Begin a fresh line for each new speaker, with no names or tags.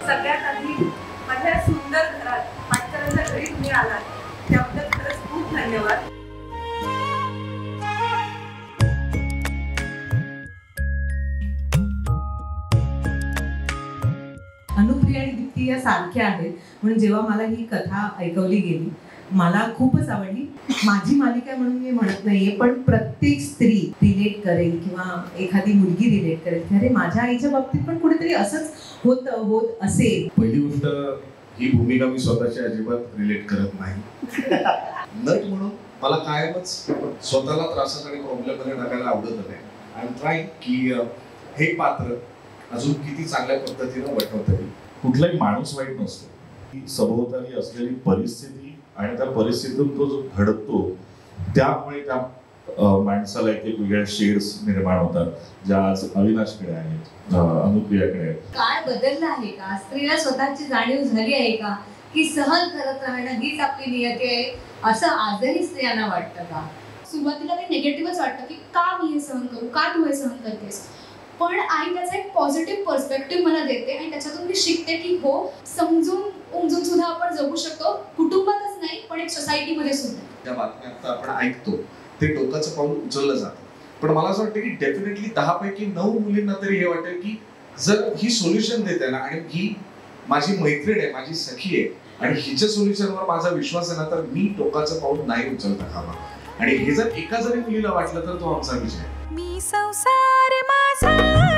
सगळ्यात आधी माझ्या सुंदर घरात पाटकरांच्या घरी तुम्ही आलात त्याबद्दल खरंच खूप धन्यवाद. अनुप्रिया आणि दीप्ती या सारख्या आहेत म्हणून जेव्हा मला ही कथा ऐकवली गेली मला खूपच आवडली. माझी मालिका म्हणून मी म्हणत नाहीये पण प्रत्येक स्त्री रिलेट करेल किंवा एखादी मुलगी रिलेट करेल की अरे माझ्या आईच्या बाबतीत पण कुठेतरी असंच होत असेल.
पहिली गोष्ट ही भूमिका मी स्वतःची अजिबात रिलेट करत नाही. नट म्हणून मला कायमच स्वतःला त्रासात आणि प्रॉब्लेम मध्ये टाकायला आवडत नाही. आय एम ट्राईंग की हे पात्र अजून किती चांगल्या पद्धतीने वठवता येईल.
कुठलाही माणूस वाईट नसतो. ही सभोवताली असलेली परिस्थिती आणि त्या परिस्थितीतून तो जो घडतो त्यामुळे त्या माणसाला एक वेगळ्या शेड्स निर्माण होतात ज्या आज अविनाशकडे आहेत, अनुप्रियाकडे आहेत.
काय बदललं आहे का? स्त्रीला स्वतःची जाणीव झाली आहे का की सहन करत राहणं हीच आपली नियती आहे असं आजही स्त्रियांना वाटतं का?
सुरुवातीला ते निगेटिव्हच वाटतं की का मी हे सहन करू, का तू हे सहन करतेस, पण आई त्याचा एक पॉझिटिव्ह पर्स्पेक्टिव्ह मला देते आणि त्याच्यातून मी शिकते की हो समजून उमजून सुद्धा आपण जगू शकतो, कुटुंबातच नाही पण एक सोसायटीमध्ये सुद्धा.
ज्या बातम्या आता आपण ऐकतो ते टोकाचं पाऊल उचललं जातं. पण मला असं वाटतं की डेफिनेटली 10 पैकी 9 मुलींना तरी हे वाटेल की जर ही सोल्युशन देते ना आणि ही माझी मैत्रीण आहे, माझी सखी आहे आणि हिच्या सोल्युशनवर माझा विश्वास आहे ना तर मी टोकाचं पाऊल नाही उचलता कामा. आणि हे जर एका जरी मुलीला वाटलं तर तो आमचा विजय.
मी संसार माझा